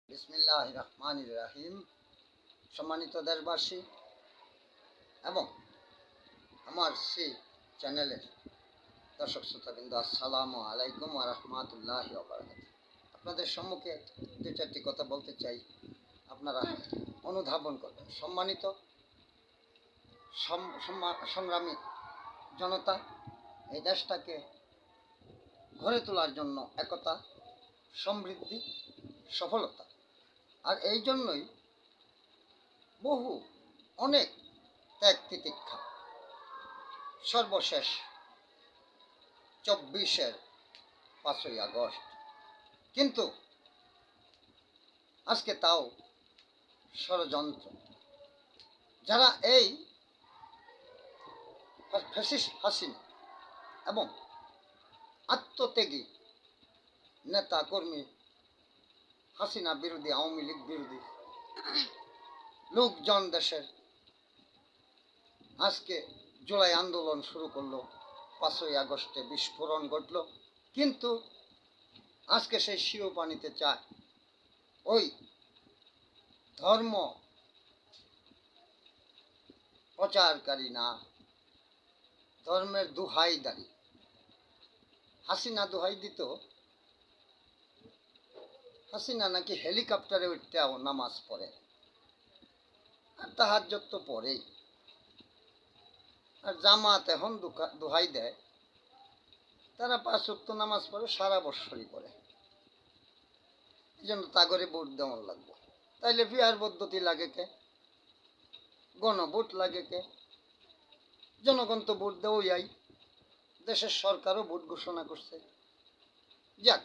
বিসমিল্লাহির রহমানির রহিম। সম্মানিত দেশবাসী এবং আমার সেই চ্যানেলের দর্শক শ্রোতাবৃন্দ, আসসালামু আলাইকুম ওয়া রাহমাতুল্লাহি ওয়া বারাকাতুহু। আপনাদের সম্মুখে দু চারটি কথা বলতে চাই, আপনারা অনুধাবন করবেন। সম্মানিত সংগ্রামী জনতা, এই দেশটাকে গড়ে তোলার জন্য একতা, সমৃদ্ধি, সফলতা, আর এই জন্যই অনেক ত্যাগ তিতিক্ষা। সর্বশেষ 24-এর 5ই আগস্ট, কিন্তু আজকে তাও ষড়যন্ত্র। যারা এই ফ্যাসিস্ট হাসিনা এবং আত্মত্যাগী নেতা কর্মী, হাসিনা বিরোধী, আওয়ামী লীগ বিরোধী লোকজন দেশের আজকে জুলাই আন্দোলন শুরু করলো, 5ই আগস্টে বিস্ফোরণ ঘটল, কিন্তু আজকে সেই শিও পানিতে চায় ওই ধর্ম প্রচারকারী না, ধর্মের দুহাইদারি। হাসিনা দোহাই দিত, হাসিনা নাকি হেলিকপ্টারে উঠতেও নামাজ পড়ে, আর তাহাজ্জুদ তো পড়েই। আর জামাত এখন দোহাই দেয়, তারা 5 ওয়াক্ত নামাজ পড়ে, সারা বৎসরই পড়ে। এই জন্য তাগরে ভোট দেওয়ার লাগবে। তাইলে বিহার পদ্ধতি লাগে কে? গণভোট লাগে কে? জনগণ তো ভোট দেওয়াই, দেশের সরকারও ভোট ঘোষণা করছে। যাক,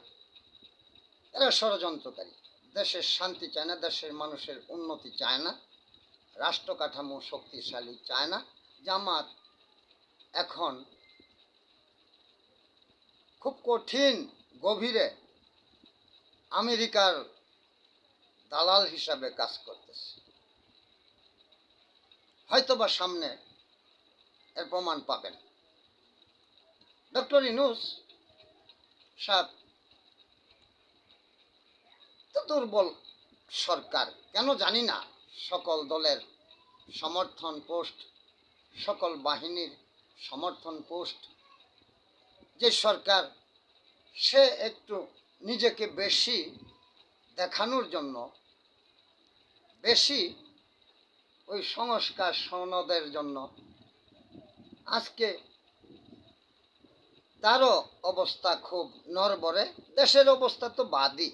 এরা ষড়যন্ত্রকারী, দেশের শান্তি চায় না, দেশের মানুষের উন্নতি চায় না, রাষ্ট্র কাঠামো শক্তিশালী চায় না। জামাত এখন খুব কঠিন গভীরে আমেরিকার দালাল হিসাবে কাজ করতেছে। হয়তোবা সামনে এর প্রমাণ পাবেন। ডক্টর ইউনূস সাহেব তো দুর্বল সরকার, কেন জানি না, সকল দলের সমর্থন পোস্ট, সকল বাহিনীর সমর্থন পোস্ট, যে সরকার, সে একটু নিজেকে বেশি দেখানোর জন্য, বেশি ওই সংস্কার সনদের জন্য আজকে তারও অবস্থা খুব নড়বড়ে। দেশের অবস্থা তো বাদই।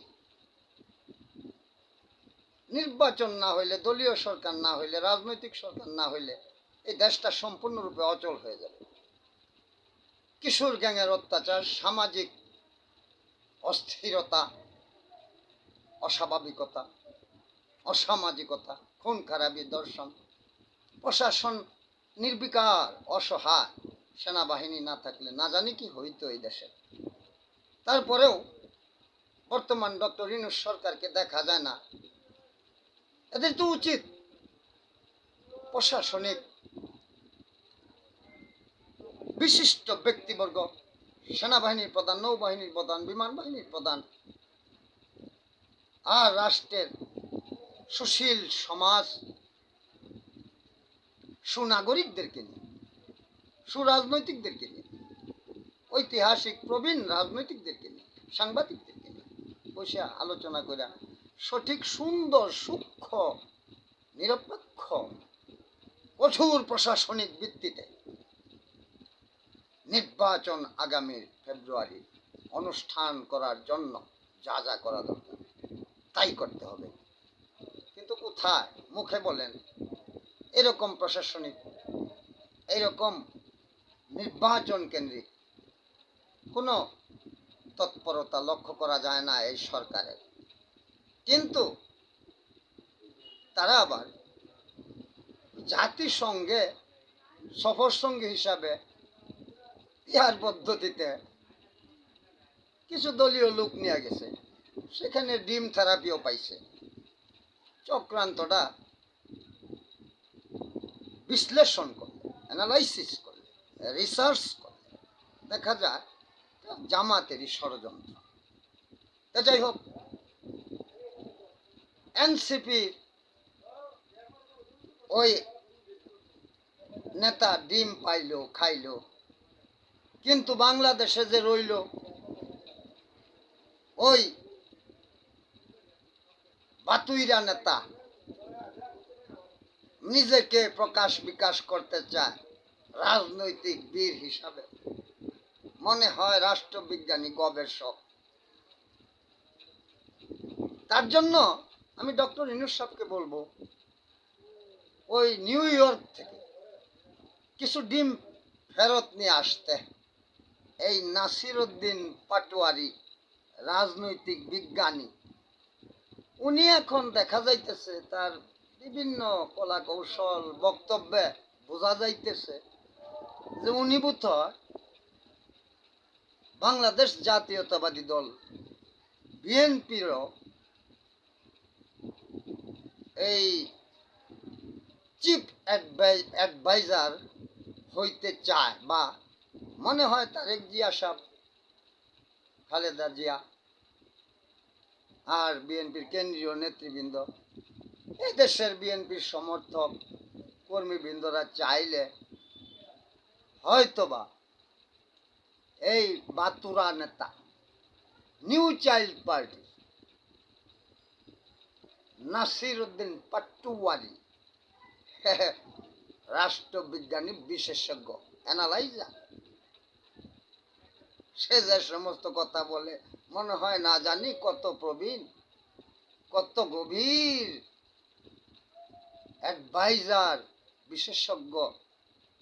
নির্বাচন না হইলে, দলীয় সরকার না হইলে, রাজনৈতিক সরকার না হইলে এই দেশটা সম্পূর্ণরূপে অচল হয়ে যাবে। কিশোর গ্যাংয়ের অত্যাচার, সামাজিক অস্থিরতা, অস্বাভাবিকতা, অসামাজিকতা, খুন খারাপি, দর্শন, প্রশাসন নির্বিকার, অসহায়, সেনাবাহিনী না থাকলে না জানি কি হইতো এই দেশে। তারপরেও বর্তমান ডক্টর ইউনূস সরকারকে দেখা যায় না। এদের তো উচিত প্রশাসনিক বিশিষ্ট ব্যক্তিবর্গ, সেনাবাহিনীর প্রধান, নৌবাহিনীর প্রধান, বিমান বাহিনীর প্রধান, আর রাষ্ট্রের সুশীল সমাজ, সুনাগরিকদেরকে নিয়ে, সুরাজনৈতিকদেরকে নিয়ে, ঐতিহাসিক প্রবীণ রাজনৈতিকদেরকে নিয়ে, সাংবাদিকদেরকে নিয়ে বসে আলোচনা করে সঠিক, সুন্দর, সূক্ষ্ম, নিরপেক্ষ, কঠোর প্রশাসনিক ভিত্তিতে নির্বাচন আগামী ফেব্রুয়ারি অনুষ্ঠান করার জন্য যা যা করা দরকার তাই করতে হবে। কিন্তু কোথায়? মুখে বলেন এরকম প্রশাসনিক, এরকম নির্বাচন কেন্দ্রিক কোনো তৎপরতা লক্ষ্য করা যায় না এই সরকারের। কিন্তু তারা আবার জাতিসংঘে সফর সঙ্গী হিসাবে ইহার পদ্ধতিতে কিছু দলীয় লোক নিয়ে গেছে, সেখানে ডিম থেরাপিও পাইছে। চক্রান্তটা বিশ্লেষণ করলে, অ্যানালাইসিস করলে, রিসার্চ করলে দেখা যায় জামাতেরই ষড়যন্ত্র। যাই হোক, এনসিপি ওই নেতা ডিম পাইলো খাইলো, কিন্তু বাংলাদেশে যে রইল ওই বাতুইরা নেতা নিজেকে প্রকাশ বিকাশ করতে চায় রাজনৈতিক বীর হিসাবে, মনে হয় রাষ্ট্রবিজ্ঞানী গবেষক। তার জন্য আমি ডক্টর ইউনূস সাহেবকে বলবো ওই নিউ ইয়র্ক থেকে কিছু ডিম ফেরত নিয়ে আসতে। এই নাসিরউদ্দিন পাটোয়ারি রাজনৈতিক বিজ্ঞানী, উনি এখন দেখা যাইতেছে তার বিভিন্ন কলা কৌশল বক্তব্যে বোঝা যাইতেছে যে উনি বোধহয় বাংলাদেশ জাতীয়তাবাদী দল বিএনপিরও এই চিফ অ্যাডভাইজার হইতে চায়, বা মনে হয় তারেক জিয়া সাহেব, খালেদা জিয়া আর বিএনপির কেন্দ্রীয় নেতৃবৃন্দ, এই দেশের বিএনপির সমর্থক কর্মীবৃন্দরা চাইলে হয়তোবা এই বাতুরা নেতা new child party Nasiruddin Patwari রাষ্ট্রবিজ্ঞানী বিশেষজ্ঞ অ্যানালাইজার, সে যে সমস্ত কথা বলে মনে হয় না জানি কত প্রবীণ, কত গভীর অ্যাডভাইজার, বিশেষজ্ঞ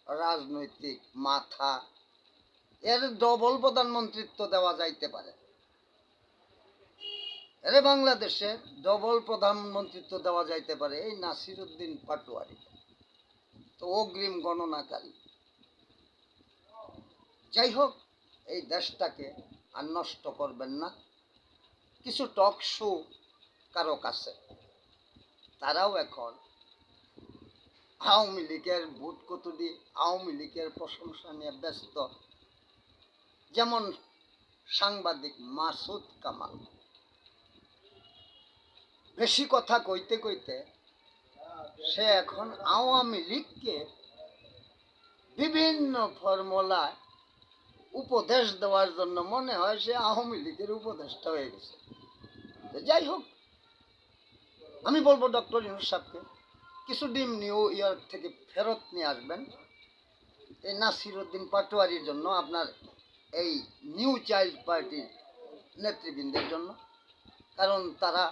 রাজনৈতিক মাথা। এর ডবল প্রধানমন্ত্রিত্ব দেওয়া যাইতে পারে, এর বাংলাদেশে ডবল প্রধানমন্ত্রিত্ব দেওয়া যাইতে পারে এই নাসিরউদ্দিন পাটোয়ারি। তো অগ্রিম গণনাকারী। যাই হোক, এই দেশটাকে আর নষ্ট করবেন না। কিছু টক শো কারক আছে, তারাও এখন আওয়ামী লীগের ভোট কতুদি, আওয়ামী লীগের প্রশংসা নিয়ে ব্যস্ত। যেমন সাংবাদিক মাসুদ কামাল, বেশি কথা কইতে কইতে সে এখন আওয়ামী লীগকে বিভিন্ন ফর্মুলায় উপদেশ দেওয়ার জন্য মনে হয় সে আওয়ামী লীগের উপদেষ্টা হয়ে গেছে। যাই হোক, আমি বলবো ডক্টর ইউনূস সাহেবকে কিছু ডিম নিউ ইয়র্ক থেকে ফেরত নিয়ে আসবেন এই নাসিরউদ্দিন পাটোয়ারির জন্য, আপনার এই নিউ চাইল্ড পার্টির নেতৃবৃন্দের জন্য, কারণ তারা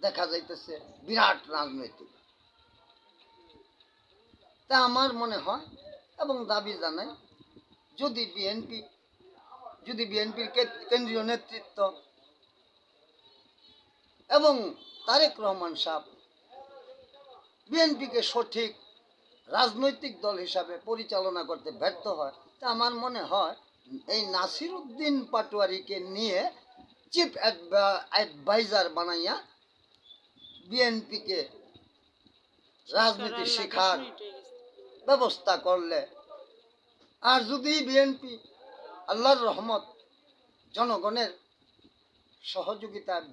দেখা যাইতেছে বিরাট রাজনৈতিক। তা আমার মনে হয় এবং দাবি জানাই, যদি বিএনপির কেন্দ্রীয় নেতৃত্ব এবং তারেক রহমান সাহেব বিএনপিকে সঠিক রাজনৈতিক দল হিসাবে পরিচালনা করতে ব্যর্থ হয়, তা আমার মনে হয় এই নাসিরউদ্দিন পাটোয়ারিকে নিয়ে চিফ অ্যাডভাইজার বানাইয়া বিএনপিকে রাজনীতি শেখার ব্যবস্থা করলে, আর যদি বিএনপি আল্লাহর রহমত জনগণের সহযোগিতায়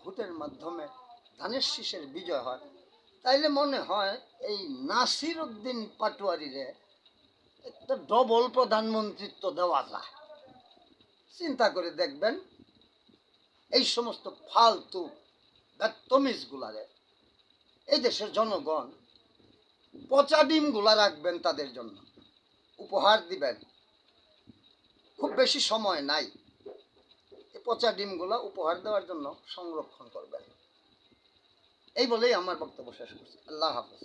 ভোটের মাধ্যমে ধানের শীষের বিজয় হয়, তাইলে মনে হয় এই নাসিরউদ্দিন পাটোয়ারিরে একটা ডবল প্রধানমন্ত্রিত্ব দেওয়া যায়। চিন্তা করে দেখবেন, এই সমস্ত ফালতু ব্যাত্তমিজগুলারে এই দেশের জনগণ পচা ডিমগুলা রাখবেন, তাদের জন্য উপহার দিবেন। খুব বেশি সময় নাই, এই পচা ডিমগুলা উপহার দেওয়ার জন্য সংরক্ষণ করবেন। এই বলেই আমার বক্তব্য শেষ করছি। আল্লাহ হাফেজ।